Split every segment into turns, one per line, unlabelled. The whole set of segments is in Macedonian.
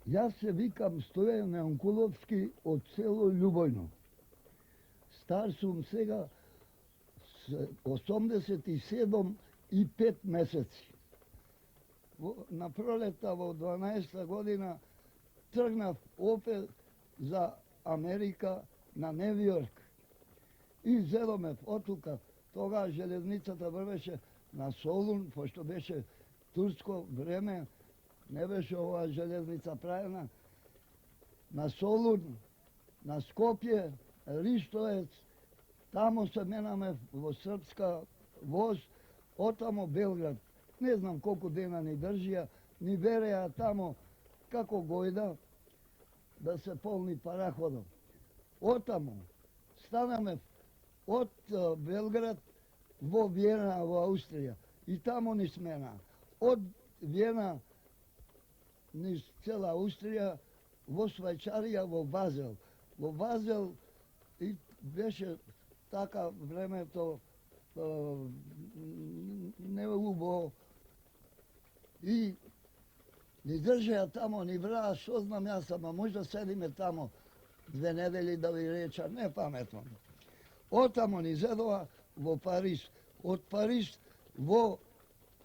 Јас се викам Стојан Јанкуловски од село Љубојно. Стар сум сега 87 и 5 месеци. На пролета во 12 година тргнав опет за Америка на Нью-Йорк. И зедоме оттука. Тогаш железницата врвеше на Солун, пошто беше турско време, не беше оваа железница правена. На Солун, на Скопје, Риштовец, тамо се менаме во српска воз, отамо Белград. Не знам колку дена ни држија, ни вереа тамо како гојда да се полни параходом. Отамо станаме од Белград во Виена, во Аустрија. И тамо ни смена. Од Виена низ цела Аустрија, во Швајцарија, во Базел. Во Базел и беше така времето неубаво. И ни држеа тамо, ни враа, што знам јас, ама можда седиме тамо 2 недели да ви реча, не паметно. Отамо ни зедова во Париж, од Париж во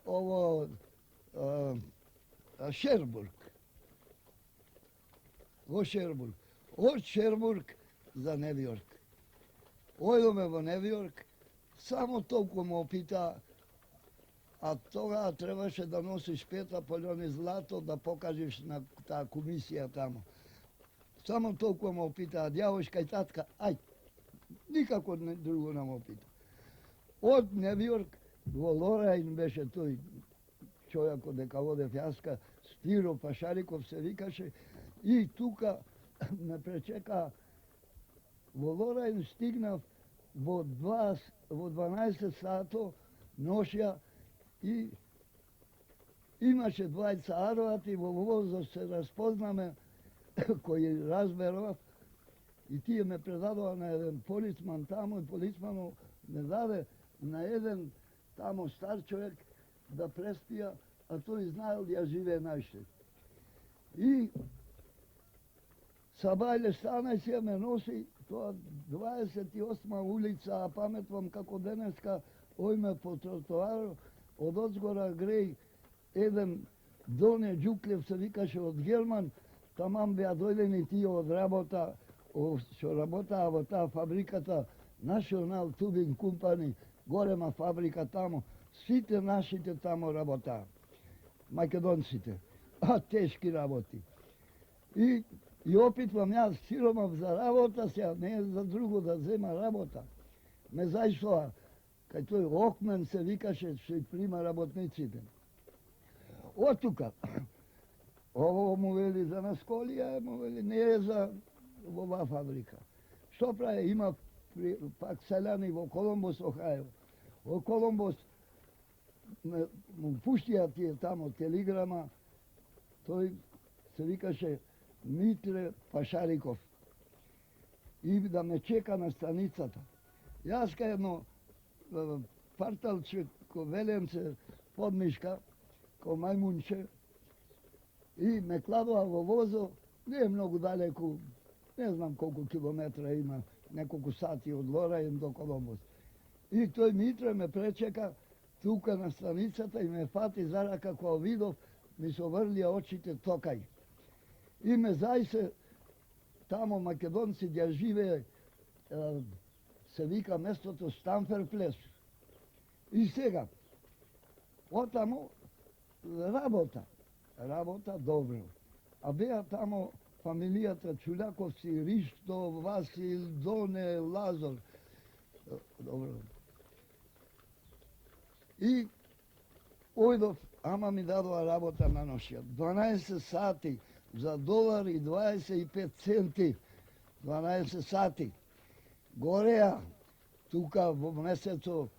ово Шербург. Во Шербург. Од Шербург за Нью-Йорк. Ојдоме во Нью-Йорк, само толку ме опита, а тогава требаше да носиш 5 полјони злато да покажеш на таа комисија тамо. Само толку ме опита, дјавошка и татка, ај, никако друго не ме опита. Од Нью-Йорк во Лорајн беше тој човекот дека водев јаска, Спиро Пашариков се викаше, и тука ме пречека. Во Лорајн стигнав во 12 сато ношја и имаше двајца арвати, во возот се распознаме, кој разберав, и тие ме предадоа на еден полицман тамо, и полицманот ме даде на еден тамо стар човек да преспија, а тој знаел ја живее најште. И Сабајле стана и се ме носи, тоа 28 улица, а паметвам како денеска, ојме по тротоарот, од одзгора греј еден Доне Џуклев се викаше од Герман, тамам беа дојдени тие од работа, што работаа во таа фабриката National Tubing Company, голема фабрика тамо, сите нашите тамо работаа, македонците, а тешки работи. И опитвам јас, сиромав за работа сега, не за друго да зема работа. Ме зајшоа, кај тој Окмен се викаше, што и прима работниците. Оттука, ово му вели за Насколија, му вели не е за оваа фабрика. Што прави? Има пак селјани во Колумбус, Охајо. Во Колумбус му пуштија тие тамо телеграма, тој се викаше Митре Пашариков, и да ме чека на станицата. Јас кај едно парталче, ко веленце подмишка, ко мајмунче, и ме кладува во возо, не е многу далеку, не знам колку километра има, неколку сати од Лорајн до Колумбус. И тој Митре ме пречека тука на станицата и ме фати за рака, кога видов, ми се оврлија очите токај. И ме зајсе тамо македонци ја живее, се вика местото Станфер Плес. И сега, отамо работа добро. А беа тамо фамилијата Чуляковци, Ристо, Васил, Доне, Лазар. Добро. И ојдов, ама ми дадоа работа на ношија. 12 сати за $1,25. 12 сати. Гореа, тука во месецо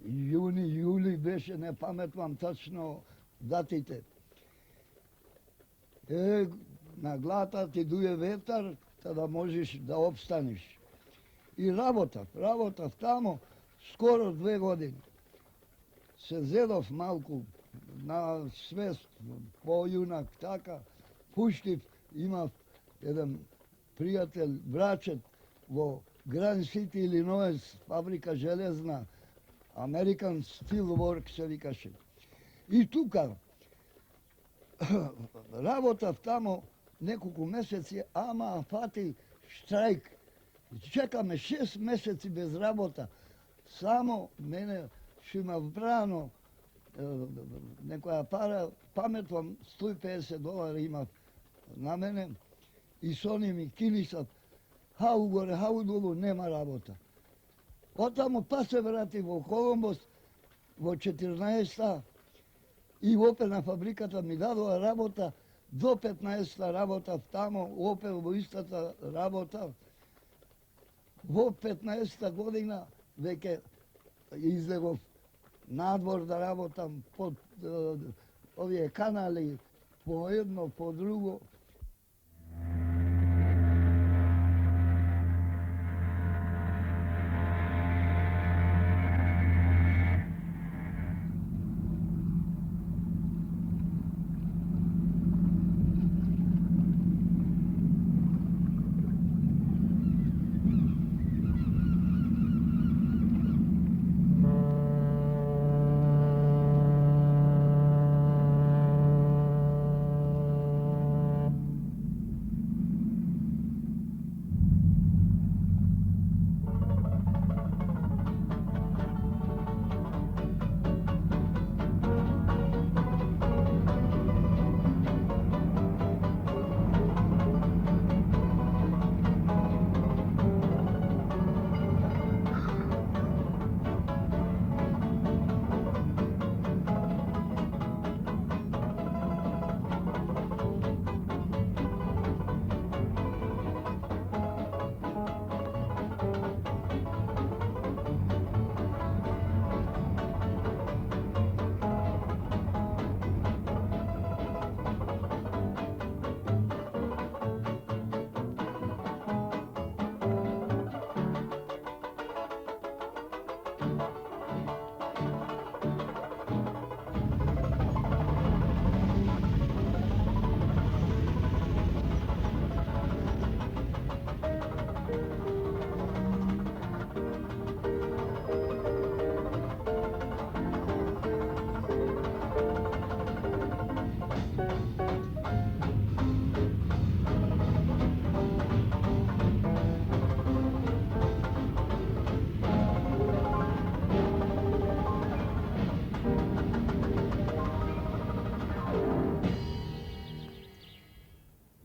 јуни, јули беше, не паметвам точно датите. На глата ти дуе ветар, та да можеш да обстанеш. И работав тамо скоро 2 години. Се зедов малку на свест, појунак, така, Puštив ima jedan prijatelj, braćet, vo Grand City, Illinois, fabrika železna, American Steel Works se vikaše. I tuka, работав тамо неколку месеци, ама фати штрайк. Чекаме 6 месеци без работа. Само мене што има вбрано некоја пара, паметвам, $150 има на мене и со они ми кинисат хау горе, хау долу, нема работа. Оттаму па се врати во Колумбус во 14-та и опе на фабриката ми дадоа работа, до 15-та работав тамо, опе во истата работа. Во 15-та година веќе излегов надвор да работам под овие канали, по едно, по друго.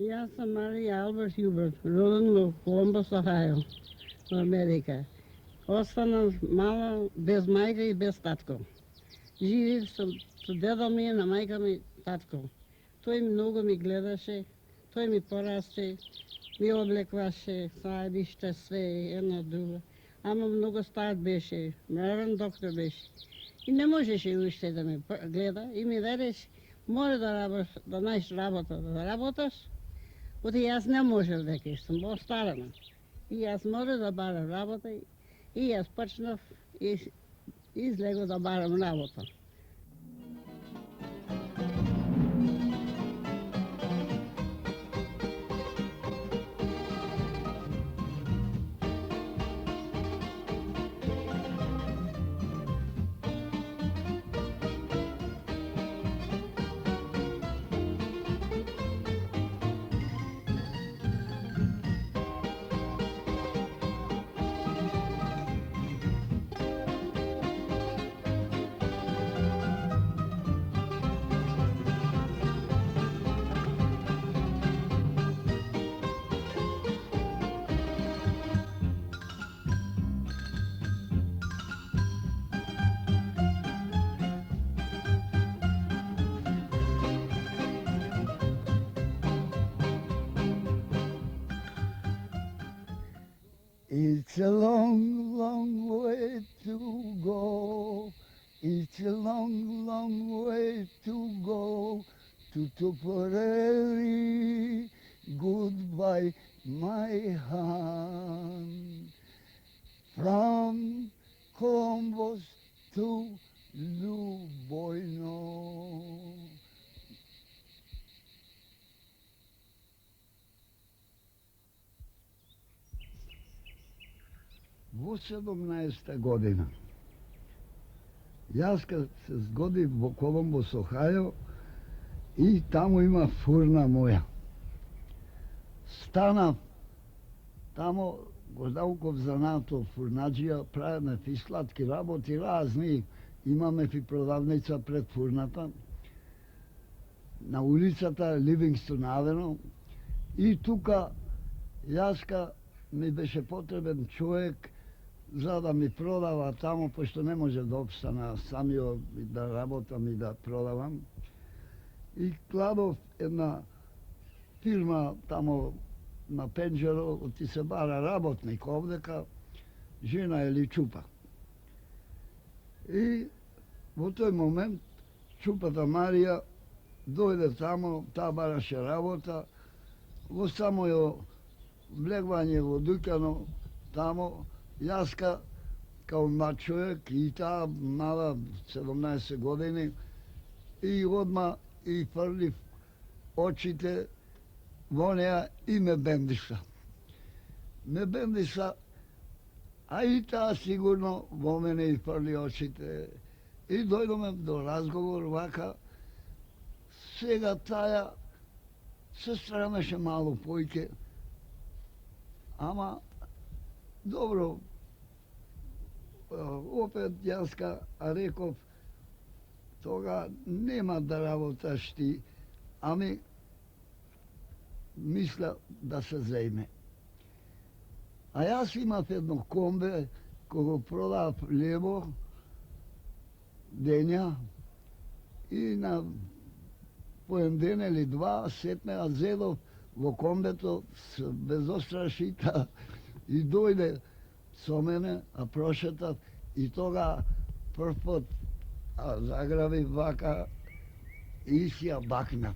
Јас сум Марија Алберт Јуберт, роден во Колумбус, Охајо, во Америка. Останав мала, без мајка и без татко. Живеев со дедо ми, на мајка ми, татко. Тој многу ми гледаше, тој ми порасте, ми облекваше, сајбиште, све, едно друго. Ама многу стар беше, мравен доктор беше. И не можеше уште да ме гледа и ми велеш, мора да работиш, да најдеш работа, да работаш. Оти јас не можев веќе, сум остарена. И јас мора да барам работа и јас почнав и излего да барам работа.
It's a long, long way to go. It's a long, long way to go to Tipperary. Goodbye, my hand. From Columbus to Lubojno. Во 17 година, јас кога се згодив во Колумбус, Охајо, и таму има фурна моја. Станав тамо, го науков занатот фурнаџија, правиме и сладки работи разни, имаме и продавница пред фурната, на улицата Ливингстон Авено, и тука јаска ми беше потребен човек за да ми продава тамо, пошто не може да обстана самиот да работам и да продавам. И кладов една фирма тамо на Пенџеро, оти се бара работник овдека, жена или Чупа. И во тој момент Чупата Марија дојде тамо, таа бараше работа, во самојо влегвање во дуќано тамо, јаска као млад човек и таа мала 17 години, и одма и фрлив очите во неа и ме бендиша. Ме бендиша, а и таа сигурно во мене и фрли очите. И дојдоме до разговор вака, сега таја се стремеше мало појке, ама добро, опет јаска реков, тога нема да работаш ти, ами мисля да се зејме. А јас имав едно комбе, кога продав лево, дења, и на поен ден или два сетне ја зедов во комбето без острашита и дојде со мене, а прошетав, и тога прв пат заграви вака и си ја бакнав.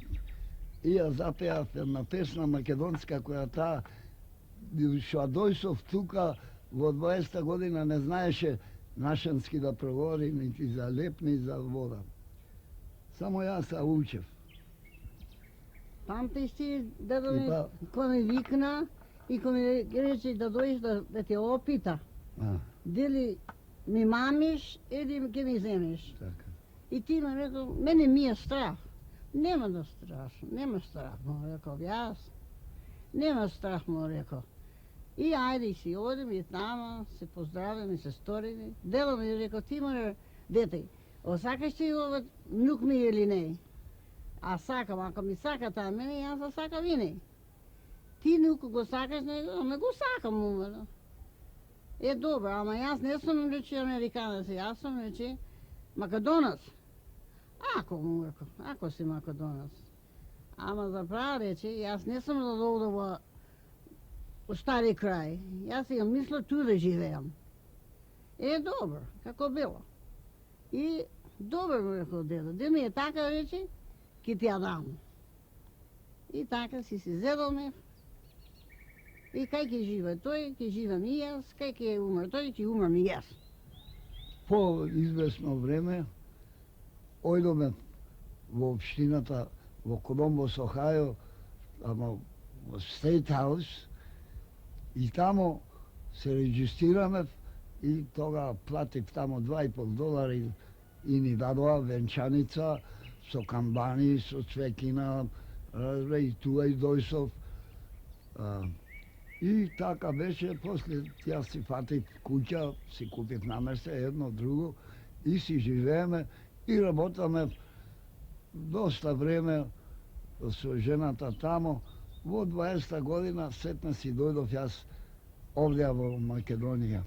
И ја запеав една песна македонска која таа, што дојсов тука во 20 година не знаеше нашенски да проговори, нити за леп, ни за вода. Само јас се учев.
Памтиш ти, дедо ми, кој ми викна и кој ми рече да дојдеш да те опита, дали ми мамиш или ќе ми земеш.
Така.
И ти ме рекол, мене ми е страх. Нема да страшно, нема страх, му рекол јас. Нема страх, му рекол. И ајде си одем и тама, се поздравим и се сторим. Дело ми рекол, ти му дете, осакаш ти ова внук ми или не? А сакам, ако ми сака таа мене, јас да сакам и не. Ти внук го сакаш него, ама го сакам му. Е, добро, ама јас не сум речи американец, јас сум речи македонец. Ако му рекол, ако си македонец. Ама за права речи, јас не сум да дојдам во стари крај. Јас ја мисля ту да живеам. Е, добро, како било. И добро му рекол дедо, де ми е така речи, ки ти ја дам. И така си зедоме. И кај ќе живе тој, ќе живам и јас, кај ќе умре тој, ќе умрам и јас.
По известно време ојдоме во општината во Колумбус, Охајо, ама во Стейт Хаус, и тамо се регистрираме и тога платив тамо $2,5 и ни дадоа венчаница со камбани, со цвекина, и туа и дојсов. И така беше, после јас си фатив куќа, си купив намерсе едно друго и си живееме и работаме доста време со жената тамо. Во 20 година сетна си дојдов јас овде во Македонија.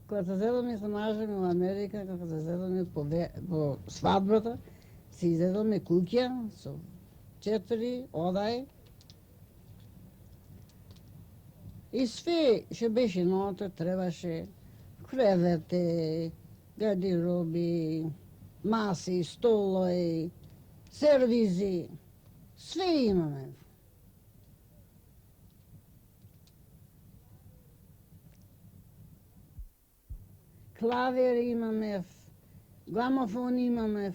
Кога се зедоме се мажеме во Америка, кога се зедоме по свадбата, се изедоме куќа со 4 одај и све што беше нота требаше кревете, гардероби, маси, столови, сервизи, све имаме. Клавир имаме, грамофон имаме,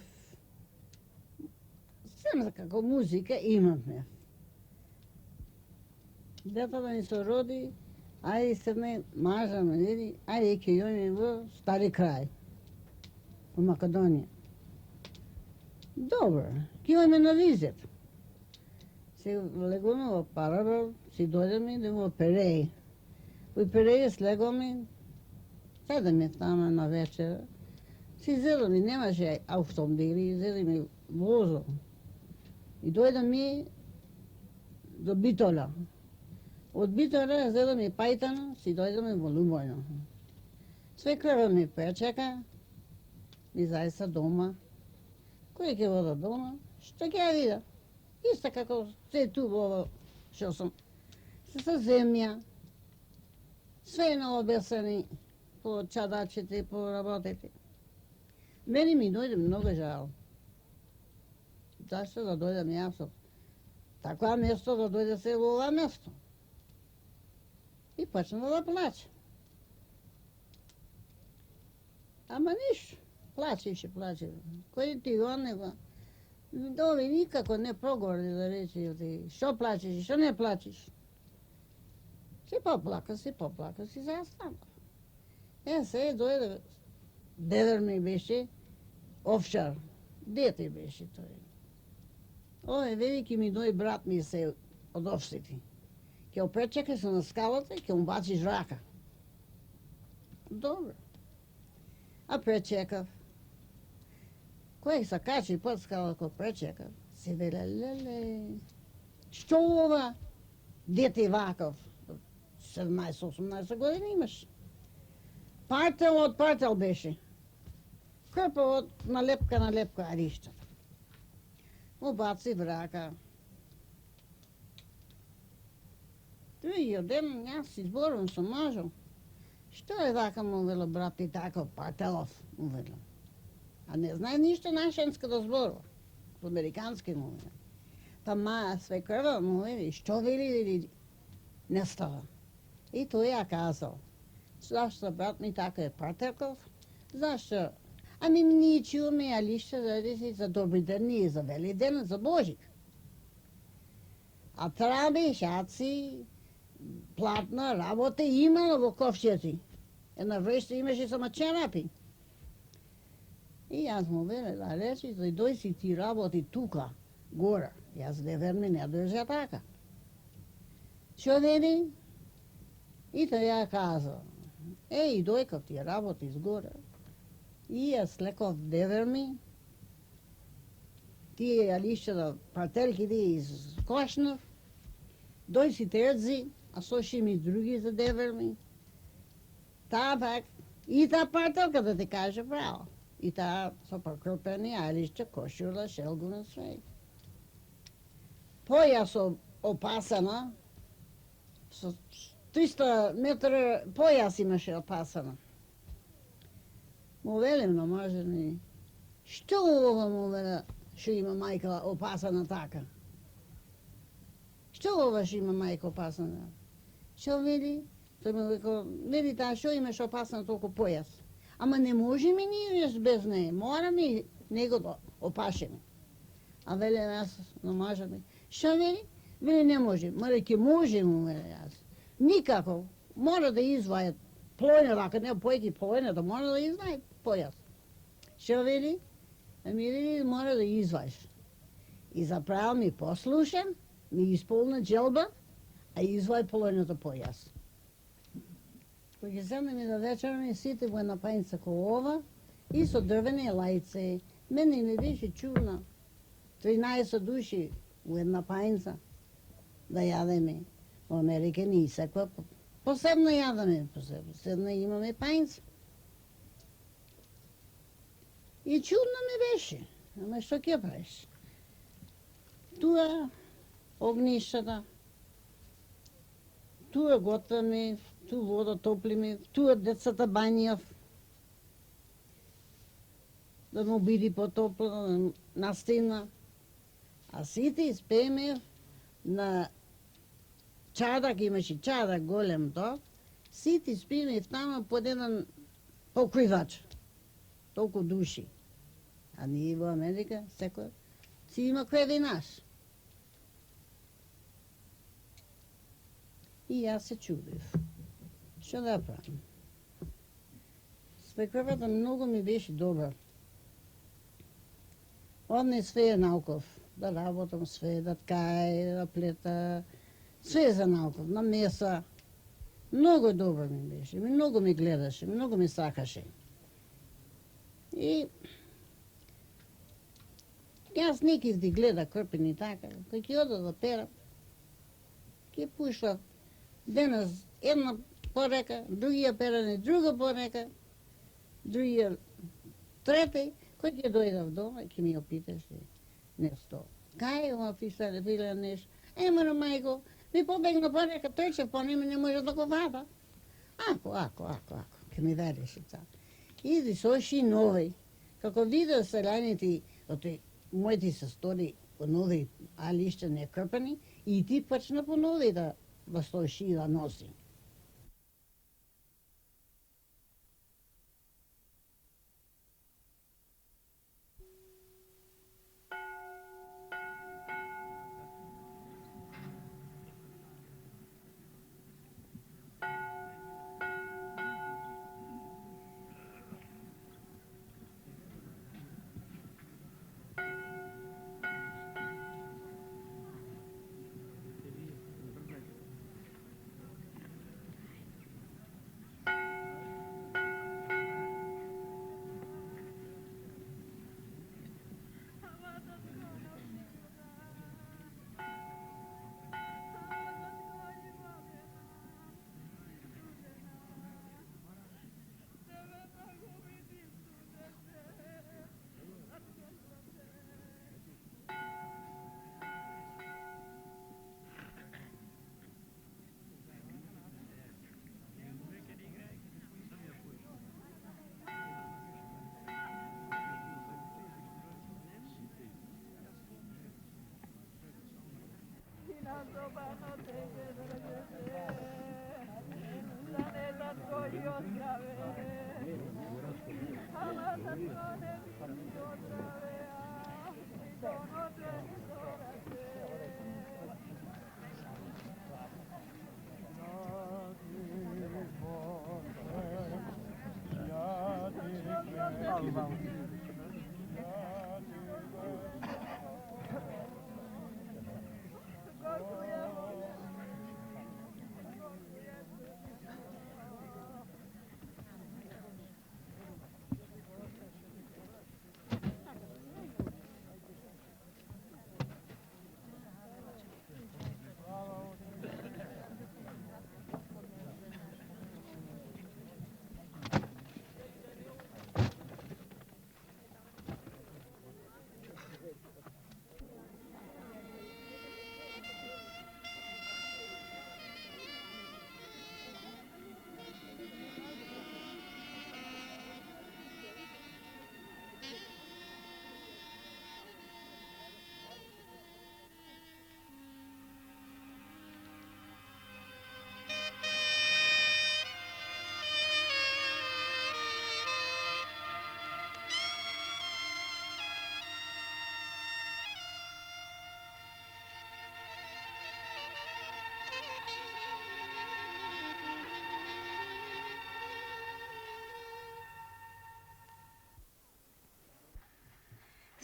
сема како музика имаме. Дето да ни се роди, ајде седне, мажаме, види, ајде ќе јоме во Стари крај, во Македонија. Добро, ќе јоме на визит. Се легоме во Парабел, си дојдеме да во Переј. Во Переј слегоме, седеме тама на вечера, си зедоме, немаше автомобили, зедеме возо. И дојдеме до Битола. Од Битола зедеме Пајтана, си дојдеме во Лубојно. Свекрва ми пречека, ми заеса дома. Кој ќе вода дома? Што ќе ја вида? Исто како се ту во што сум. Со земја, све наобесени по чадачите, по работите. Мене ми дојде многу жал. Зашто да дојдам јас? Таква место да дојде се во ова место. И почна да плаче. Ама ништо. Плачеше. Кој ти го него? Дови никако не проговори да рече ти. Што плачеш, што не плачеш? Си поплака, си застана. Се дојде, дедер ми беше овчар, дете беше тој. Ове велики ми дој брат ми се од овците. Ќе опречека се на скалата и ќе му бачиш рака. Добро. А пречекав. Кој се качи под скала кој пречекав, се веле, леле, што ова дете ваков? 17-18 години имаш. Партел беше. Крпа од налепка ариштата. Му баци врака. Другиот ден јас си зборувам со мажом. Што е вака, му вело брат и таков, Партелов, му вело. А не знае ништо нашенска да зборува. По американски му вело. Па маја свекрва му вели, што вели не става. И тој ја казал. Зашто брат ми така е Партеков? Зашто? Ами ние чуваме ја лишта за добри ден и за вели ден, за Божик. А траби, шаци, платна работа имало во ковчези. Една вреща имаше само черапи. И јас му веле да речи, за дој си ти работи тука, гора. Јас не верни не држа така. Што вели? И тој ја казал. Еј, дојкав ти работи изгоре. И јас леков девер ми. Тие ја лишта партелките из Кошнов. Дој си терзи, а соши ми други за девер ми. Таа пак, и таа партелка да ти каже право. И таа со покропени алишта, кошула, шелгуна, све. Појас опасана, со 300 метра појас имаше опасана. Му велим на мажени, што ова му веле, што има мајка опасана така? Што ова што има мајка опасана? Што вели? Тој му векал, вели таа што имаш опасна толку појас? Ама не можеме ние без неја, мораме него да опашеме. А веле јас на мажа ми, што вели? Вели не може, мора ќе може му веле јас. Никако, мора да извајат плојна, вака не појки плојна, да мора да извајат појас. Што вели? Ами вели мора да извајаш. И заправо ми послушам, ми исполна джелба, а извај плојната појас. Кога ќе седнеме на вечера ми сите во една пајница ко ова и со дрвени лајце. Мене не беше чудно. 13 души во една пајница да јадеме. Во Америка не исаква. Посебно јадеме, посебно имаме пајница. И чудно ми беше. Ама што ќе правиш? Туа огнишата, туа готваме, ту вода топлиме, туа децата бањав, да му биде потопло, да настина. А сите испееме на чадак, имаше чадак голем то, сите испееме тама под еден покривач. Толку души. А ние во Америка, секој си има кведи наш. И јас се чудев. Што да правам? Свекровата многу ми беше добра. Од неј све науков. Да работам све, да ткај, да плета. Све за науков, на меса. Многу добро ми беше. Многу ми гледаше, многу ми сакаше. И јас не ќе да гледа крпени така. Кој ќе ода да перам, ќе пушва денес една порека, другија перане, друга порека, другија трета, кој ќе дојде в дома, ќе ми опиташе нешто. Кај ова писале, биле нешто. Емаро мајко, ми побегна порека, тој ќе понеме, не може да го вада. Ако, ќе ми вереше та. Иди соши нови. Како видео селяните, моите се стори по нови, али иште не крпани, и ти почна по нови да соши и да носи.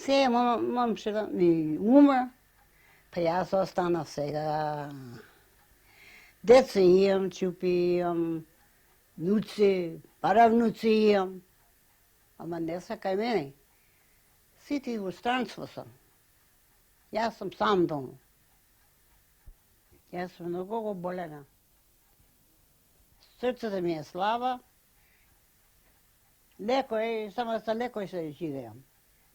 Се, момчето ми умра, па јас останав сега. Деца имам, чупи имам, внуци, паравнуци имам, ама не са кај мене. Сите во странство сам. Јас сам сам дома. Јас сум многу болена. Срцето ми е слаба, Lekoj, samo sa lekoj se živim.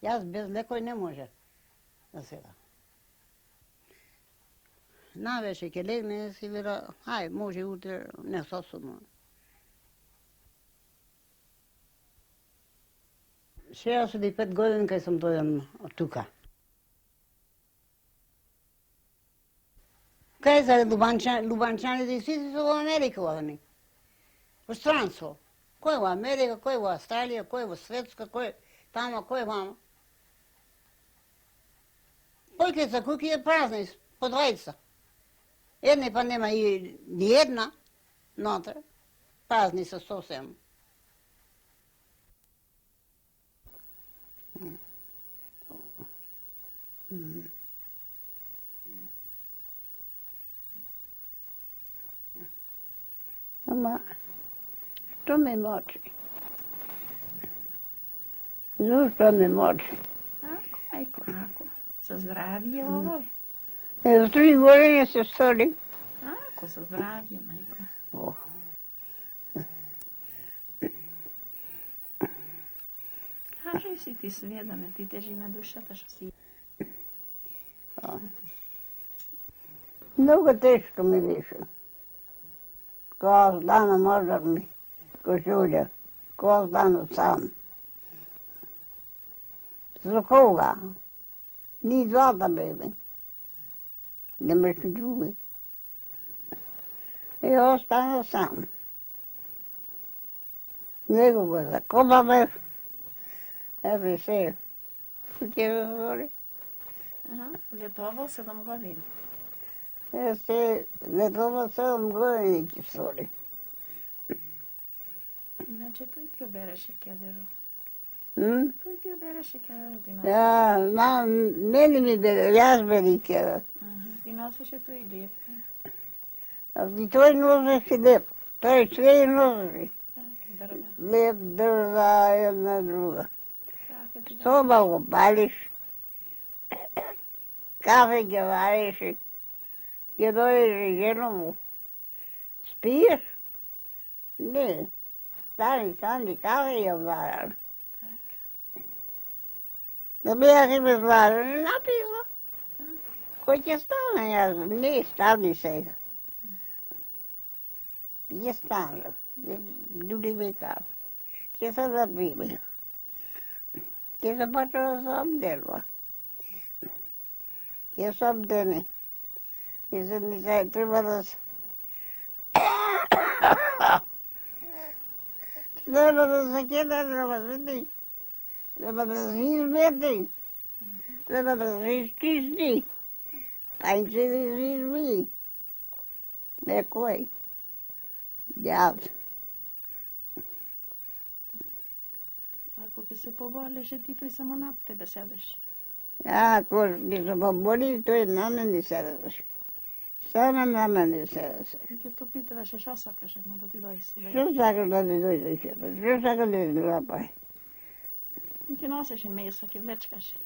Jaz bez lekoj ne može da сега. Навече ќе легне си вера, ај, може утре, не особено. 65 години кај сум дојден тука. Кај за Лубанчаните и сите се во Америка одени. Во странство. Кој во Америка, кој во Австралија, кој во Светска, кој тамо, кој вамо. Којкица куки е празни, по двајца. Едни па нема и ни една, нотре. Празни се сосем. Ама, што ме мочи? Зошто ме мочи?
Ако, майко, ако. За здравие овој.
3 години се стори.
Ако, за здравие, майко.
Ох.
Кажи си ти све да не ти тежи на душата што си.
Много тешко ми беше. Кога стана мозорни кошулја, кога стана сам. За кога? Ни двата бебе. Немаше други. И остана сам. Него го закопаме. Ебе се. Ќе да говори.
Летово 7 години.
Се летова 7 години ќе стори.
Иначе тој ти обереше кедеро.
М?
Тој ти обереше кедеро, ти носеше.
Ja, мене ми бе, јас бе кеда.
Ти носеше тој леп.
И тој носеше леп. Тој све носеше.
Дрва.
Леп, дрва, една друга.
Како ти да.
Соба го палиш. Кафе ги вареше. Ќе дојдеш жена му. Спиеш? Не. Стани, кафе ја варал. Да беа си без вара, не написал. Кој ќе стане јас? Не, стани сега. Ќе стане. Люди века. Ќе се запиме. Ќе се почва да се обделва. Ќе се обдене. Ќе се ни се треба да се... Треба да се кеда, треба да се... Треба да се измети. Треба да се изчисти. Пајче да се изми. Некој. Јас.
Ако ќе се поболеше, ти тој само над тебе седеше.
Ако ќе се поболи, тој на мене седеше. Само на мене седеше.
Ќе то питаваше што сакаше, но да ти дојде себе.
Што сакаш да ти дојде себе? Што сакаш да ти лапај?
И ќе носеше меса, ќе влечкаше.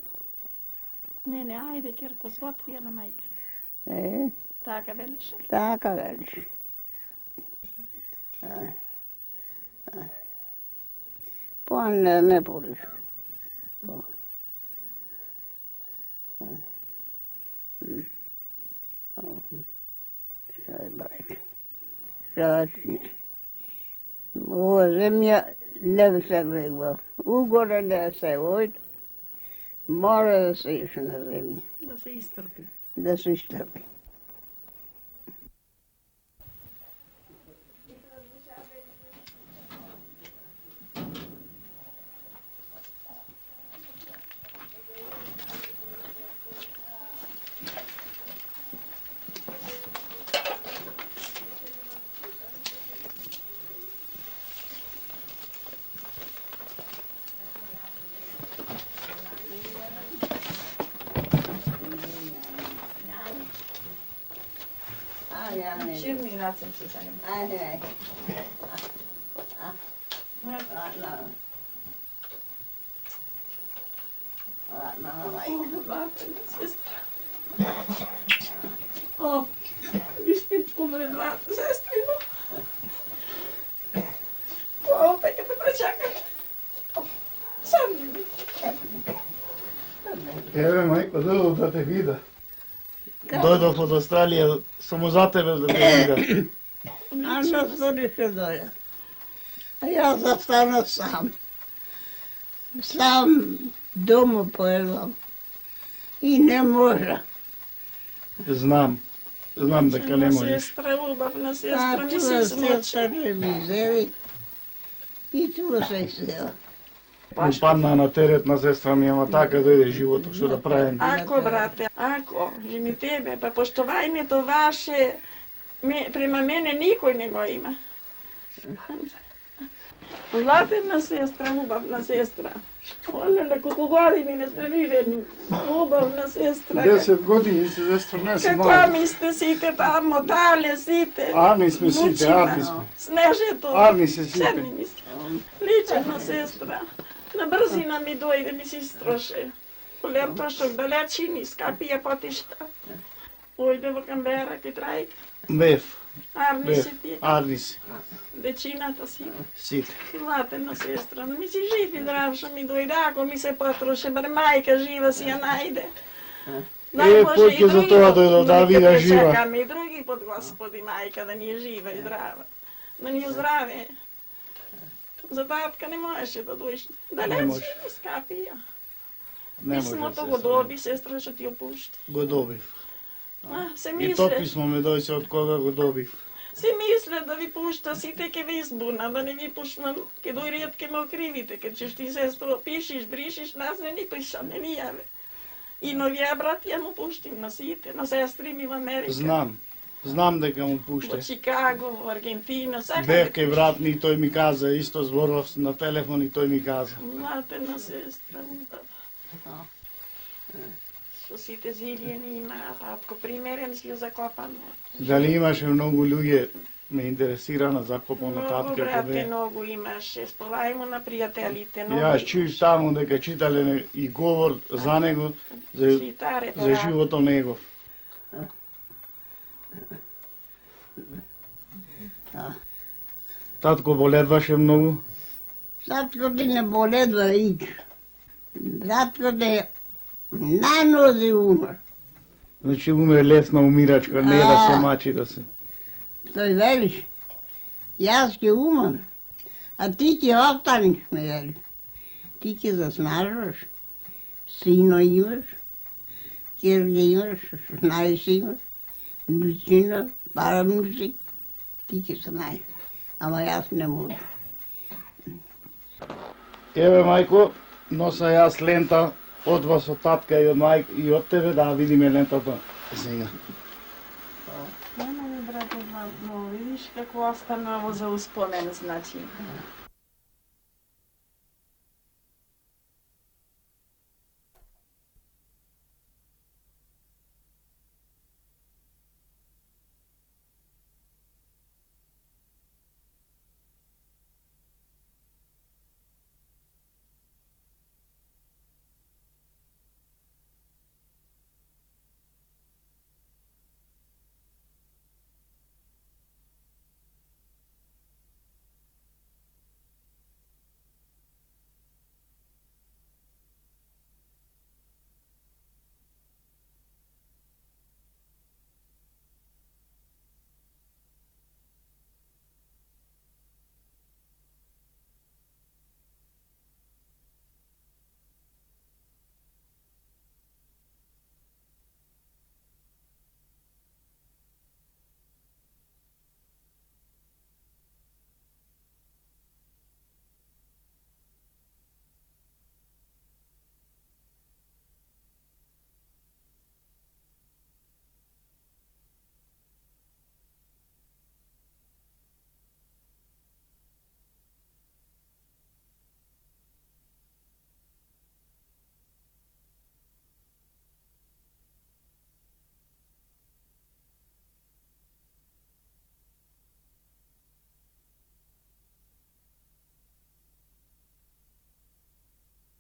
Не, ајде, Кирко, сготви ја на мајка. Така велеше.
Така велиш. Не пориш. Šta je bajče? Ova zemlja ne bi se gledala. Ugore ne se ojde. Mora da se iše na zemlji.
Да се истрпи.
Da se istrpi.
Ширни рацем се зајма.
Ajde.
Сестра. О, виспичко ме двата сестрино. Опет ќе ме пречакаш.
Еве, мајко, дойдов да те вида. Дојдов од Австралија само за тебе да те вида.
А на стори ще дойда. А јас застана сам. Сам дома поедам. И не можа.
Знам дека не можеш.
Сестра, убавна сестра,
А
ми
туа
се смочи.
сестра ми зели. И туа се села.
Му падна на терет на сестра ми, ама така дојде животот, што да правим.
Ако, брате, ако, жени тебе, па поштовањето ваше, према мене никој не го има. Златена сестра, убавна сестра. Оле, колку години не сме видени. Убавна сестра.
10 години се сестра, не се
Какво
млад.
ми сте сите тамо, тале сите?
Арни сме сите,
Мучина,
арни сме.
Снежето.
Арни се сите.
Седни ми се. Личена сестра. На брзина ми дојде, ми се истроше. Голем трошок далечини, скапија патишта. Ојде во Камбера, кај трајка.
Бев,
Арни
бев,
си ти,
арни се,
дечината си.
сите.
Златена сестра, но ми си жив и здрав, што ми дојде, ако ми се потроше, бар мајка жива си ја најде.
поќе за тоа дојдов да видам жива.
Чекаме и други пат, Господи, мајка, да ни е жива и здрава. Да ни е здраве. За татка не можеше да дојш. Далеч
може.
ни скапија.
Не
Писмото
може
го
сестра.
доби, сестра, што ти опушти.
Го добив.
Се
И то
мисле,
писмо ме дојсе од кога го добив.
се мисле да ви пушта, сите ке ви избуна, да не ви пушна, ке дојдат ке ме окривите, ке чеш ти сестро пишиш, бришиш, нас не ни пиша, не ни јаве. И новија брат ја му пуштим на сите, на сестри ми во Америка.
Знам дека му
Во
пуште.
Чикаго, во Аргентина, сака
Бев кај брат ми, тој ми каза, исто зборував на телефон и тој ми каза.
Златена сестра, убава. Со сите зилјени има, татко, примерен си ја закопан.
Дали имаше многу луѓе ме интересира на закопано
Многу,
татка
брате,
каде.
многу имаше, сповај му на пријателите,
Јас чуив таму дека читале и говор за него, за
Читаре,
за животот негов. Татко боледваше многу.
Татко ти не боледва ик. Татко ти најнози умр.
Значи умре лесна умирачка, не да се мачи да се.
Тој велиш, јас ќе умам, а ти ќе останеш, ме вели. Ти ќе заснажуваш, сино имаш, ќерке имаш, најси имаш, внучина, парамнуци, ти ќе се најдеш. Ама јас не можам.
Еве мајко, носа јас лента од вас, од татка и од мајка и од тебе да видиме лентата сега.
Нема ли, брате, но видиш како останало за успомен, значи.